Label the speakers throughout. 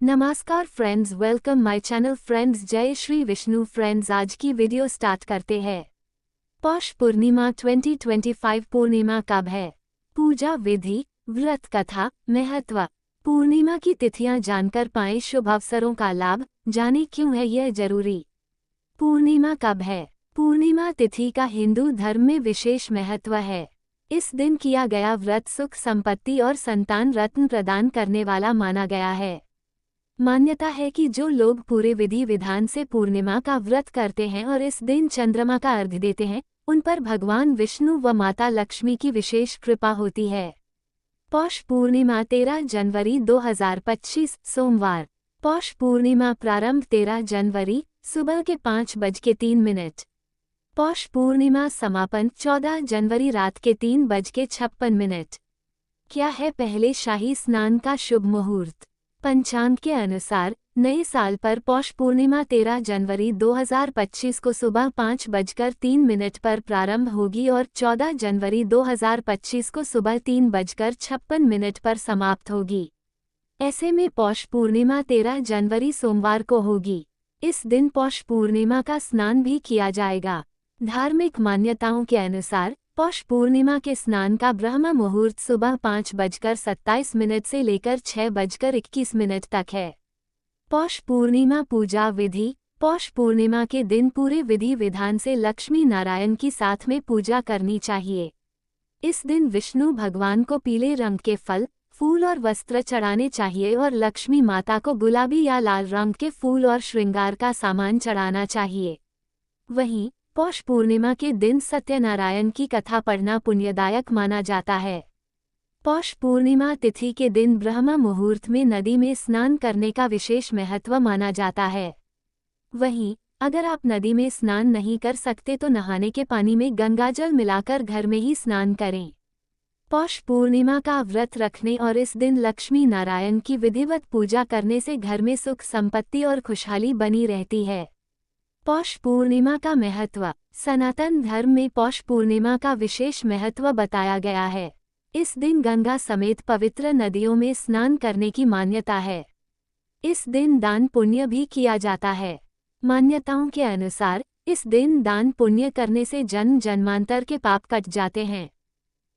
Speaker 1: नमस्कार friends, welcome my channel friends. जय Shri Vishnu friends, आज की वीडियो स्टार्ट करते हैं। पौष पूर्णिमा 2025 पूर्णिमा कब है? पूजा विधि, व्रत कथा, महत्व। पूर्णिमा की तिथियां जानकर पाएं शुभ अवसरों का लाभ, जाने क्यों है यह जरूरी। पूर्णिमा कब है? पूर्णिमा तिथि का हिंदू धर्म में विशेष महत्व है। इस दिन किया गया व्रत सुख संपत्ति और संतान रत्न प्रदान करने वाला माना गया है। मान्यता है कि जो लोग पूरे विधि विधान से पूर्णिमा का व्रत करते हैं और इस दिन चंद्रमा का अर्घ्य देते हैं, उन पर भगवान विष्णु व माता लक्ष्मी की विशेष कृपा होती है। पौष पूर्णिमा 13 जनवरी 2025 सोमवार। पौष पूर्णिमा प्रारंभ 13 जनवरी सुबह के 5:03। पौष पूर्णिमा समापन 14 जनवरी रात के 3:56। क्या है पहले शाही स्नान का शुभ मुहूर्त? पंचांग के अनुसार नए साल पर पौष पूर्णिमा 13 जनवरी 2025 को सुबह 5:03 पर प्रारंभ होगी और 14 जनवरी 2025 को सुबह 3:56 पर समाप्त होगी। ऐसे में पौष पूर्णिमा 13 जनवरी सोमवार को होगी। इस दिन पौष पूर्णिमा का स्नान भी किया जाएगा। धार्मिक मान्यताओं के अनुसार पौष पूर्णिमा के स्नान का ब्रह्म मुहूर्त सुबह 5:27 से लेकर 6:21 तक है। पौष पूर्णिमा पूजा विधि। पौष पूर्णिमा के दिन पूरे विधि विधान से लक्ष्मी नारायण की साथ में पूजा करनी चाहिए। इस दिन विष्णु भगवान को पीले रंग के फल, फूल और वस्त्र चढ़ाने चाहिए और लक्ष्मी माता को गुलाबी या लाल रंग के फूल और श्रृंगार का सामान चढ़ाना चाहिए। वहीं पौष पूर्णिमा के दिन सत्यनारायण की कथा पढ़ना पुण्यदायक माना जाता है। पौष पूर्णिमा तिथि के दिन ब्रह्म मुहूर्त में नदी में स्नान करने का विशेष महत्व माना जाता है। वहीं अगर आप नदी में स्नान नहीं कर सकते तो नहाने के पानी में गंगाजल मिलाकर घर में ही स्नान करें। पौष पूर्णिमा का व्रत रखने और इस दिन लक्ष्मी नारायण की विधिवत पूजा करने से घर में सुख संपत्ति और खुशहाली बनी रहती है। पौष पूर्णिमा का महत्व। सनातन धर्म में पौष पूर्णिमा का विशेष महत्व बताया गया है। इस दिन गंगा समेत पवित्र नदियों में स्नान करने की मान्यता है। इस दिन दान पुण्य भी किया जाता है। मान्यताओं के अनुसार इस दिन दान पुण्य करने से जन्म जन्मांतर के पाप कट जाते हैं।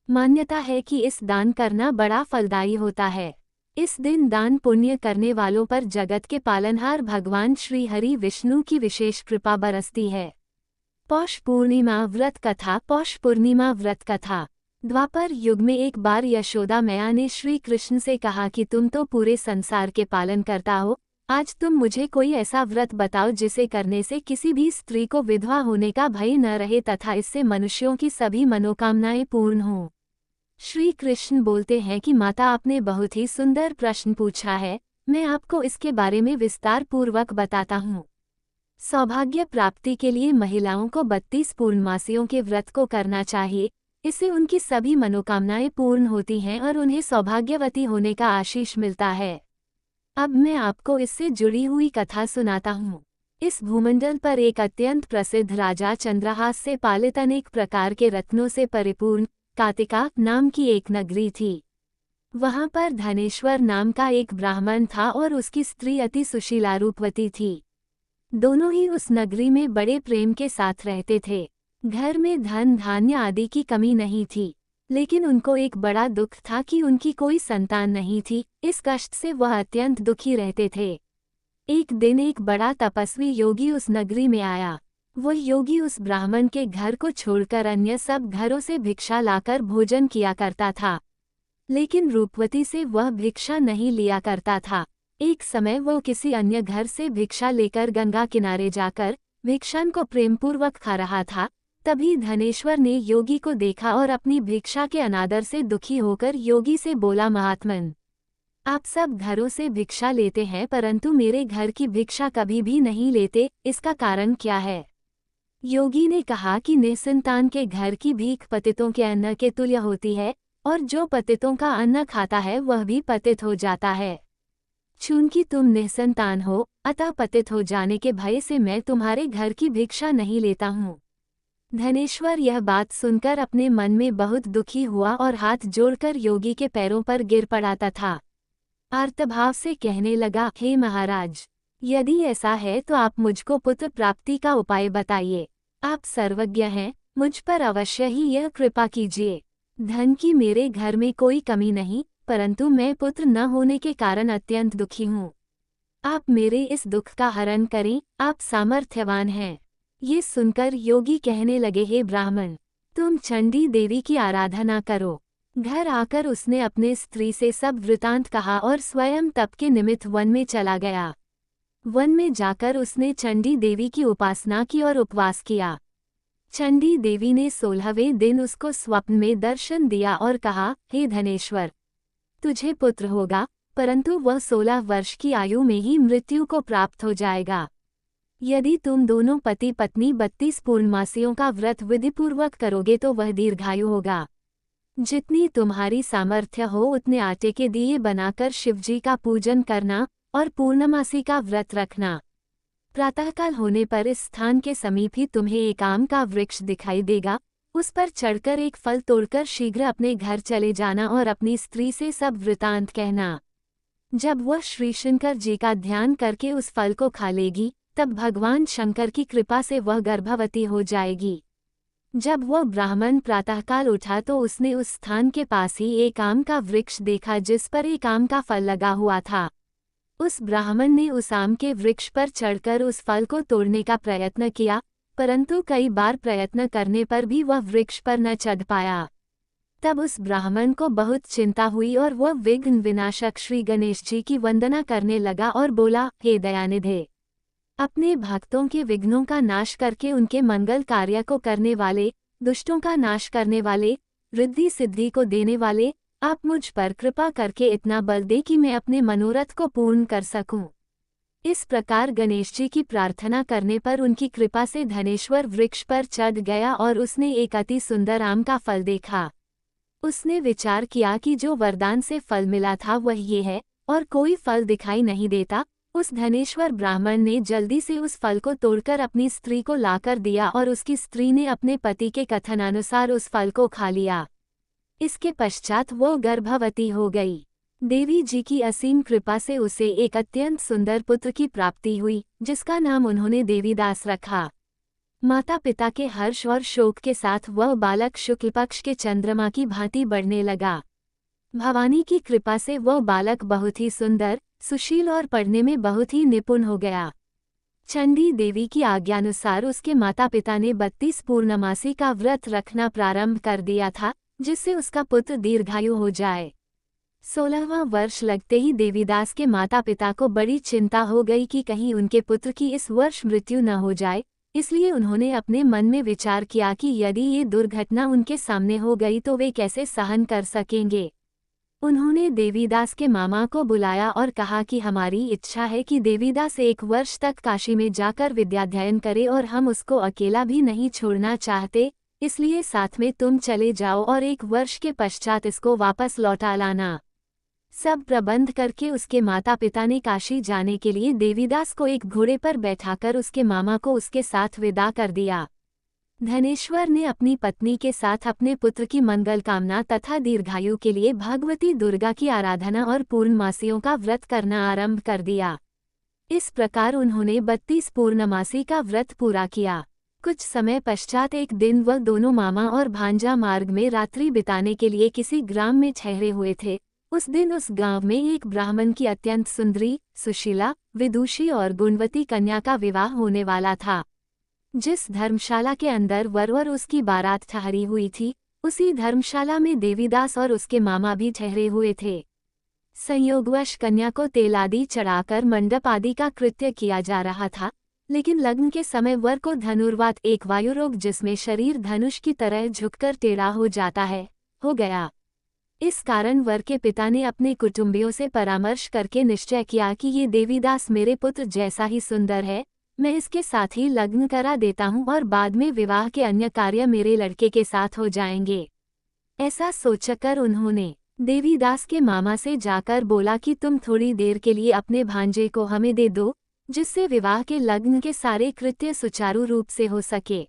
Speaker 1: मान्यता है कि इस दान करना बड़ा फलदायी होता है। इस दिन दान पुण्य करने वालों पर जगत के पालनहार भगवान श्री हरि विष्णु की विशेष कृपा बरसती है। पौष पूर्णिमा व्रत कथा। पौष पूर्णिमा व्रत कथा। द्वापर युग में एक बार यशोदा मैया ने श्री कृष्ण से कहा कि तुम तो पूरे संसार के पालन करता हो, आज तुम मुझे कोई ऐसा व्रत बताओ जिसे करने से किसी भी स्त्री को विधवा होने का भय न रहे तथा इससे मनुष्यों की सभी मनोकामनाएं पूर्ण हों। श्री कृष्ण बोलते हैं कि माता, आपने बहुत ही सुंदर प्रश्न पूछा है, मैं आपको इसके बारे में विस्तार पूर्वक बताता हूँ। सौभाग्य प्राप्ति के लिए महिलाओं को 32 पूर्णमासियों के व्रत को करना चाहिए। इससे उनकी सभी मनोकामनाएं पूर्ण होती हैं और उन्हें सौभाग्यवती होने का आशीष मिलता है। अब मैं आपको इससे जुड़ी हुई कथा सुनाता हूँ। इस भूमंडल पर एक अत्यंत प्रसिद्ध राजा चंद्रहास से पालित अनेक प्रकार के रत्नों से परिपूर्ण कातिका नाम की एक नगरी थी। वहां पर धनेश्वर नाम का एक ब्राह्मण था और उसकी स्त्री अति सुशीला रूपवती थी। दोनों ही उस नगरी में बड़े प्रेम के साथ रहते थे। घर में धन धान्य आदि की कमी नहीं थी, लेकिन उनको एक बड़ा दुख था कि उनकी कोई संतान नहीं थी। इस कष्ट से वह अत्यंत दुखी रहते थे। एक दिन एक बड़ा तपस्वी योगी उस नगरी में आया। वह योगी उस ब्राह्मण के घर को छोड़कर अन्य सब घरों से भिक्षा लाकर भोजन किया करता था, लेकिन रूपवती से वह भिक्षा नहीं लिया करता था। एक समय वह किसी अन्य घर से भिक्षा लेकर गंगा किनारे जाकर भिक्षान को प्रेमपूर्वक खा रहा था। तभी धनेश्वर ने योगी को देखा और अपनी भिक्षा के अनादर से दुखी होकर योगी से बोला, महात्मन, आप सब घरों से भिक्षा लेते हैं परंतु मेरे घर की भिक्षा कभी भी नहीं लेते, इसका कारण क्या है? योगी ने कहा कि निसंतान के घर की भीख पतितों के अन्न के तुल्य होती है और जो पतितों का अन्न खाता है वह भी पतित हो जाता है। चूंकि तुम निसंतान हो, अतः पतित हो जाने के भय से मैं तुम्हारे घर की भिक्षा नहीं लेता हूँ। धनेश्वर यह बात सुनकर अपने मन में बहुत दुखी हुआ और हाथ जोड़कर योगी के पैरों पर गिर पड़ा था। आर्तभाव से कहने लगा, हे महाराज, यदि ऐसा है तो आप मुझको पुत्र प्राप्ति का उपाय बताइए। आप सर्वज्ञ हैं, मुझ पर अवश्य ही यह कृपा कीजिए। धन की मेरे घर में कोई कमी नहीं, परंतु मैं पुत्र न होने के कारण अत्यंत दुखी हूँ। आप मेरे इस दुख का हरण करें, आप सामर्थ्यवान हैं। ये सुनकर योगी कहने लगे, हे ब्राह्मण, तुम चंडी देवी की आराधना करो। घर आकर उसने अपने स्त्री से सब वृतांत कहा और स्वयं तप के निमित्त वन में चला गया। वन में जाकर उसने चंडी देवी की उपासना की और उपवास किया। चंडी देवी ने 16वें दिन उसको स्वप्न में दर्शन दिया और कहा, हे धनेश्वर, तुझे पुत्र होगा, परंतु वह 16 वर्ष की आयु में ही मृत्यु को प्राप्त हो जाएगा। यदि तुम दोनों पति पत्नी 32 पूर्णमासियों का व्रत विधिपूर्वक करोगे तो वह दीर्घायु होगा। जितनी तुम्हारी सामर्थ्य हो उतने आटे के दिए बनाकर शिवजी का पूजन करना और पूर्णमासी का व्रत रखना। प्रातःकाल होने पर इस स्थान के समीप ही तुम्हें एक आम का वृक्ष दिखाई देगा, उस पर चढ़कर एक फल तोड़कर शीघ्र अपने घर चले जाना और अपनी स्त्री से सब वृतांत कहना। जब वह श्री शंकर जी का ध्यान करके उस फल को खा लेगी, तब भगवान शंकर की कृपा से वह गर्भवती हो जाएगी। जब वह ब्राह्मण प्रातःकाल उठा तो उसने उस स्थान के पास ही एक आम का वृक्ष देखा जिस पर एक आम का फल लगा हुआ था। उस ब्राह्मण ने उस आम के वृक्ष पर चढ़कर उस फल को तोड़ने का प्रयत्न किया, परंतु कई बार प्रयत्न करने पर भी वह वृक्ष पर न चढ़ पाया। तब उस ब्राह्मण को बहुत चिंता हुई और वह विघ्न विनाशक श्री गणेश जी की वंदना करने लगा और बोला, हे दयानिधे, अपने भक्तों के विघ्नों का नाश करके उनके मंगल कार्य को करने वाले, दुष्टों का नाश करने वाले, रिद्धि सिद्धि को देने वाले, आप मुझ पर कृपा करके इतना बल दे कि मैं अपने मनोरथ को पूर्ण कर सकूं। इस प्रकार गणेश जी की प्रार्थना करने पर उनकी कृपा से धनेश्वर वृक्ष पर चढ़ गया और उसने एक अति सुंदर आम का फल देखा। उसने विचार किया कि जो वरदान से फल मिला था वह ये है, और कोई फल दिखाई नहीं देता। उस धनेश्वर ब्राह्मण ने जल्दी से उस फल को तोड़कर अपनी स्त्री को लाकर दिया और उसकी स्त्री ने अपने पति के कथनानुसार उस फल को खा लिया। इसके पश्चात वो गर्भवती हो गई। देवी जी की असीम कृपा से उसे एक अत्यंत सुंदर पुत्र की प्राप्ति हुई, जिसका नाम उन्होंने देवीदास रखा। माता पिता के हर्ष और शोक के साथ वह बालक शुक्ल पक्ष के चंद्रमा की भांति बढ़ने लगा। भवानी की कृपा से वह बालक बहुत ही सुंदर, सुशील और पढ़ने में बहुत ही निपुण हो गया। चंडी देवी की आज्ञानुसार उसके माता पिता ने 32 पूर्णमासी का व्रत रखना प्रारंभ कर दिया था, जिससे उसका पुत्र दीर्घायु हो जाए। 16वां वर्ष लगते ही देवीदास के माता पिता को बड़ी चिंता हो गई कि कहीं उनके पुत्र की इस वर्ष मृत्यु न हो जाए, इसलिए उन्होंने अपने मन में विचार किया कि यदि ये दुर्घटना उनके सामने हो गई तो वे कैसे सहन कर सकेंगे। उन्होंने देवीदास के मामा को बुलाया और कहा कि हमारी इच्छा है कि देवीदास 1 वर्ष तक काशी में जाकर विद्याध्ययन करे और हम उसको अकेला भी नहीं छोड़ना चाहते, इसलिए साथ में तुम चले जाओ और 1 वर्ष के पश्चात इसको वापस लौटा लाना। सब प्रबंध करके उसके माता पिता ने काशी जाने के लिए देवीदास को एक घोड़े पर बैठाकर उसके मामा को उसके साथ विदा कर दिया। धनेश्वर ने अपनी पत्नी के साथ अपने पुत्र की मंगल कामना तथा दीर्घायु के लिए भगवती दुर्गा की आराधना और पूर्णमासियों का व्रत करना आरंभ कर दिया। इस प्रकार उन्होंने 32 पूर्णमासी का व्रत पूरा किया। कुछ समय पश्चात एक दिन वह दोनों मामा और भांजा मार्ग में रात्रि बिताने के लिए किसी ग्राम में ठहरे हुए थे। उस दिन उस गांव में एक ब्राह्मण की अत्यंत सुंदरी, सुशीला, विदुषी और गुणवती कन्या का विवाह होने वाला था। जिस धर्मशाला के अंदर वर और उसकी बारात ठहरी हुई थी, उसी धर्मशाला में देवीदास और उसके मामा भी ठहरे हुए थे। संयोगवश कन्या को तेल आदि चढ़ाकर मंडप आदि का कृत्य किया जा रहा था, लेकिन लग्न के समय वर को धनुर्वात, एक वायुरोग जिसमें शरीर धनुष की तरह झुककर टेढ़ा हो जाता है, हो गया। इस कारण वर के पिता ने अपने कुटुंबियों से परामर्श करके निश्चय किया कि ये देवीदास मेरे पुत्र जैसा ही सुंदर है, मैं इसके साथ ही लग्न करा देता हूँ और बाद में विवाह के अन्य कार्य मेरे लड़के के साथ हो जाएंगे। ऐसा सोचकर उन्होंने देवीदास के मामा से जाकर बोला कि तुम थोड़ी देर के लिए अपने भांजे को हमें दे दो, जिससे विवाह के लग्न के सारे कृत्य सुचारू रूप से हो सके।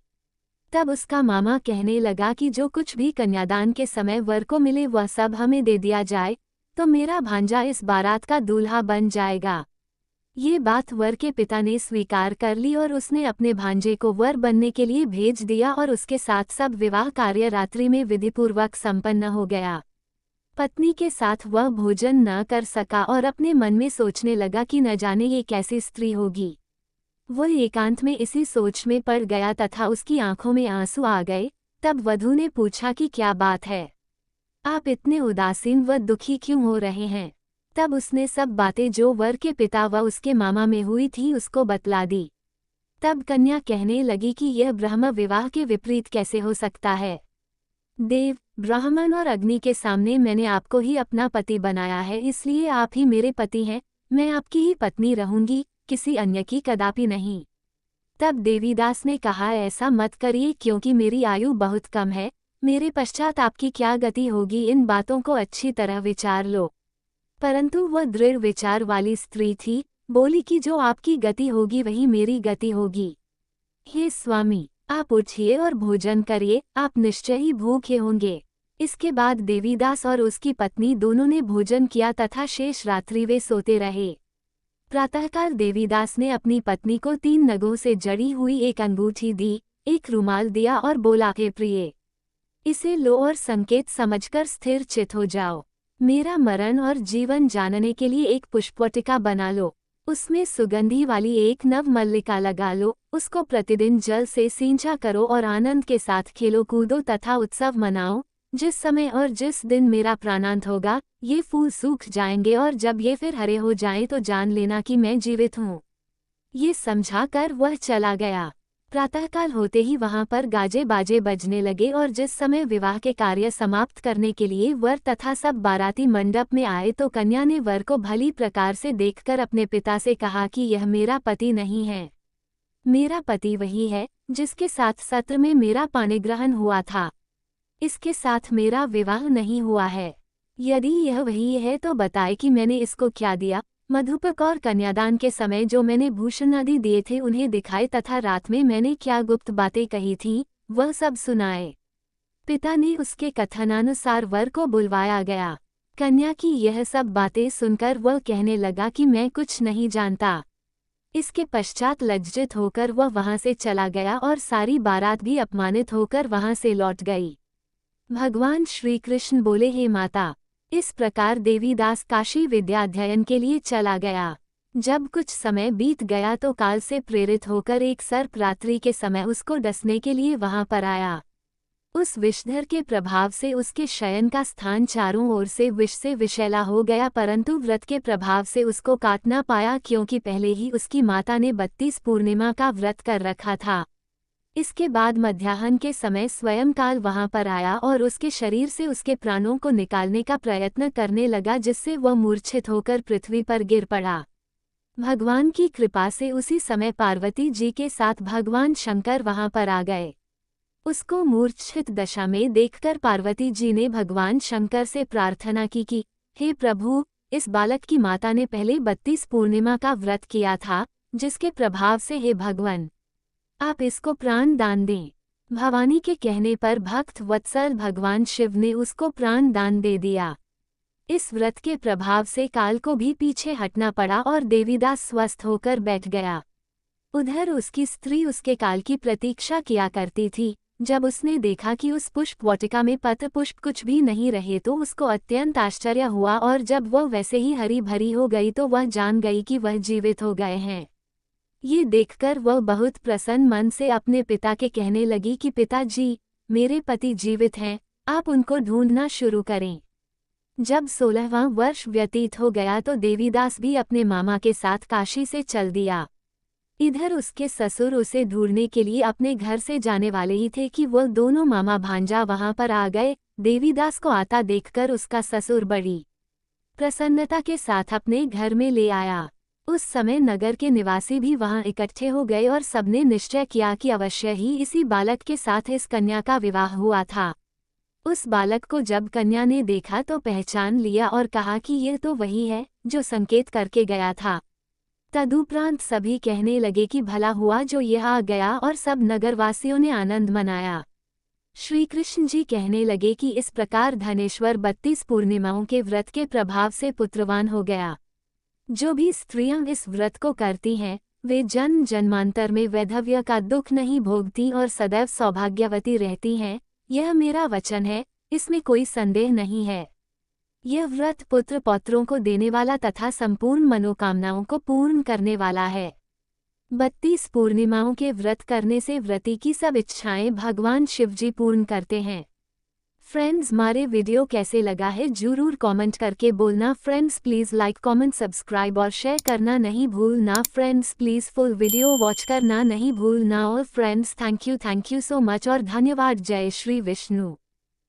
Speaker 1: तब उसका मामा कहने लगा कि जो कुछ भी कन्यादान के समय वर को मिले वह सब हमें दे दिया जाए, तो मेरा भांजा इस बारात का दूल्हा बन जाएगा। ये बात वर के पिता ने स्वीकार कर ली और उसने अपने भांजे को वर बनने के लिए भेज दिया और उसके साथ सब विवाह कार्य रात्रि में विधिपूर्वक संपन्न हो गया। पत्नी के साथ वह भोजन न कर सका और अपने मन में सोचने लगा कि न जाने ये कैसी स्त्री होगी। वह एकांत में इसी सोच में पड़ गया तथा उसकी आंखों में आंसू आ गए। तब वधू ने पूछा कि क्या बात है, आप इतने उदासीन व दुखी क्यों हो रहे हैं। तब उसने सब बातें जो वर के पिता व उसके मामा में हुई थी उसको बतला दी। तब कन्या कहने लगी कि यह ब्रह्म विवाह के विपरीत कैसे हो सकता है। देव, ब्राह्मण और अग्नि के सामने मैंने आपको ही अपना पति बनाया है, इसलिए आप ही मेरे पति हैं। मैं आपकी ही पत्नी रहूंगी, किसी अन्य की कदापि नहीं। तब देवीदास ने कहा, ऐसा मत करिए क्योंकि मेरी आयु बहुत कम है। मेरे पश्चात आपकी क्या गति होगी, इन बातों को अच्छी तरह विचार लो। परंतु वह दृढ़ विचार वाली स्त्री थी, बोली कि जो आपकी गति होगी वही मेरी गति होगी। हे स्वामी, आप उठिए और भोजन करिए, आप निश्चय ही भूखे होंगे। इसके बाद देवीदास और उसकी पत्नी दोनों ने भोजन किया तथा शेष रात्रि वे सोते रहे। प्रातःकाल देवीदास ने अपनी पत्नी को 3 नगों से जड़ी हुई एक अंगूठी दी, एक रुमाल दिया और बोला, हे प्रिय, इसे लो और संकेत समझकर स्थिर चित हो जाओ। मेरा मरण और जीवन जानने के लिए एक पुष्पवाटिका बना लो, उसमें सुगंधी वाली एक नव मल्लिका लगा लो, उसको प्रतिदिन जल से सिंचा करो और आनंद के साथ खेलो कूदो तथा उत्सव मनाओ। जिस समय और जिस दिन मेरा प्राणांत होगा, ये फूल सूख जाएंगे और जब ये फिर हरे हो जाएं तो जान लेना कि मैं जीवित हूँ। ये समझाकर वह चला गया। प्रातःकाल होते ही वहां पर गाजे बाजे बजने लगे और जिस समय विवाह के कार्य समाप्त करने के लिए वर तथा सब बाराती मंडप में आए तो कन्या ने वर को भली प्रकार से देखकर अपने पिता से कहा कि यह मेरा पति नहीं है। मेरा पति वही है जिसके साथ सत्र में मेरा पाणिग्रहण हुआ था। इसके साथ मेरा विवाह नहीं हुआ है। यदि यह वही है तो बताए कि मैंने इसको क्या दिया। मधुपक और कन्यादान के समय जो मैंने भूषण आदि दिए थे उन्हें दिखाए तथा रात में मैंने क्या गुप्त बातें कही थीं वह सब सुनाए। पिता ने उसके कथनानुसार वर को बुलवाया गया। कन्या की यह सब बातें सुनकर वह कहने लगा कि मैं कुछ नहीं जानता। इसके पश्चात लज्जित होकर वह वहां से चला गया और सारी बारात भी अपमानित होकर वहां से लौट गई। भगवान श्री कृष्ण बोले, हे माता, इस प्रकार देवीदास काशी विद्या अध्ययन के लिए चला गया। जब कुछ समय बीत गया तो काल से प्रेरित होकर एक सर्प रात्रि के समय उसको डसने के लिए वहां पर आया। उस विषधर के प्रभाव से उसके शयन का स्थान चारों ओर से विष से विषैला हो गया, परंतु व्रत के प्रभाव से उसको काट ना पाया क्योंकि पहले ही उसकी माता ने 32 पूर्णिमा का व्रत कर रखा था। इसके बाद मध्याह्न के समय स्वयं काल वहां पर आया और उसके शरीर से उसके प्राणों को निकालने का प्रयत्न करने लगा, जिससे वह मूर्छित होकर पृथ्वी पर गिर पड़ा। भगवान की कृपा से उसी समय पार्वती जी के साथ भगवान शंकर वहां पर आ गए। उसको मूर्छित दशा में देखकर पार्वती जी ने भगवान शंकर से प्रार्थना की कि हे प्रभु, इस बालक की माता ने पहले 32 पूर्णिमा का व्रत किया था, जिसके प्रभाव से हे भगवान आप इसको प्राण दान दें। भवानी के कहने पर भक्त वत्सल भगवान शिव ने उसको प्राण दान दे दिया। इस व्रत के प्रभाव से काल को भी पीछे हटना पड़ा और देवीदास स्वस्थ होकर बैठ गया। उधर उसकी स्त्री उसके काल की प्रतीक्षा किया करती थी। जब उसने देखा कि उस पुष्प वाटिका में पत्र पुष्प कुछ भी नहीं रहे तो उसको अत्यंत आश्चर्य हुआ और जब वह वैसे ही हरी भरी हो गई तो वह जान गई कि वह जीवित हो गए हैं। ये देखकर वह बहुत प्रसन्न मन से अपने पिता के कहने लगी कि पिताजी, मेरे पति जीवित हैं, आप उनको ढूंढना शुरू करें। जब 16वां वर्ष व्यतीत हो गया तो देवीदास भी अपने मामा के साथ काशी से चल दिया। इधर उसके ससुर उसे ढूंढने के लिए अपने घर से जाने वाले ही थे कि वह दोनों मामा भांजा वहां पर आ गए। देवीदास को आता देखकर उसका ससुर बड़ी प्रसन्नता के साथ अपने घर में ले आया। उस समय नगर के निवासी भी वहां इकट्ठे हो गए और सबने निश्चय किया कि अवश्य ही इसी बालक के साथ इस कन्या का विवाह हुआ था। उस बालक को जब कन्या ने देखा तो पहचान लिया और कहा कि यह तो वही है जो संकेत करके गया था। तदुपरांत सभी कहने लगे कि भला हुआ जो यह आ गया और सब नगरवासियों ने आनंद मनाया। श्री कृष्ण जी कहने लगे कि इस प्रकार धनेश्वर 32 पूर्णिमाओं के व्रत के प्रभाव से पुत्रवान हो गया। जो भी स्त्रियां इस व्रत को करती हैं, वे जन्म जन्मांतर में वैधव्य का दुख नहीं भोगती और सदैव सौभाग्यवती रहती हैं। यह मेरा वचन है, इसमें कोई संदेह नहीं है। यह व्रत पुत्र पौत्रों को देने वाला तथा संपूर्ण मनोकामनाओं को पूर्ण करने वाला है। 32 पूर्णिमाओं के व्रत करने से व्रती की सब इच्छाएं भगवान शिवजी पूर्ण करते हैं। फ्रेंड्स, हमारे वीडियो कैसे लगा है जरूर कमेंट करके बोलना। Friends please like comment subscribe और शेयर करना नहीं भूलना। Friends please full video watch करना नहीं भूलना। और friends thank you so much और धन्यवाद। जय श्री विष्णु।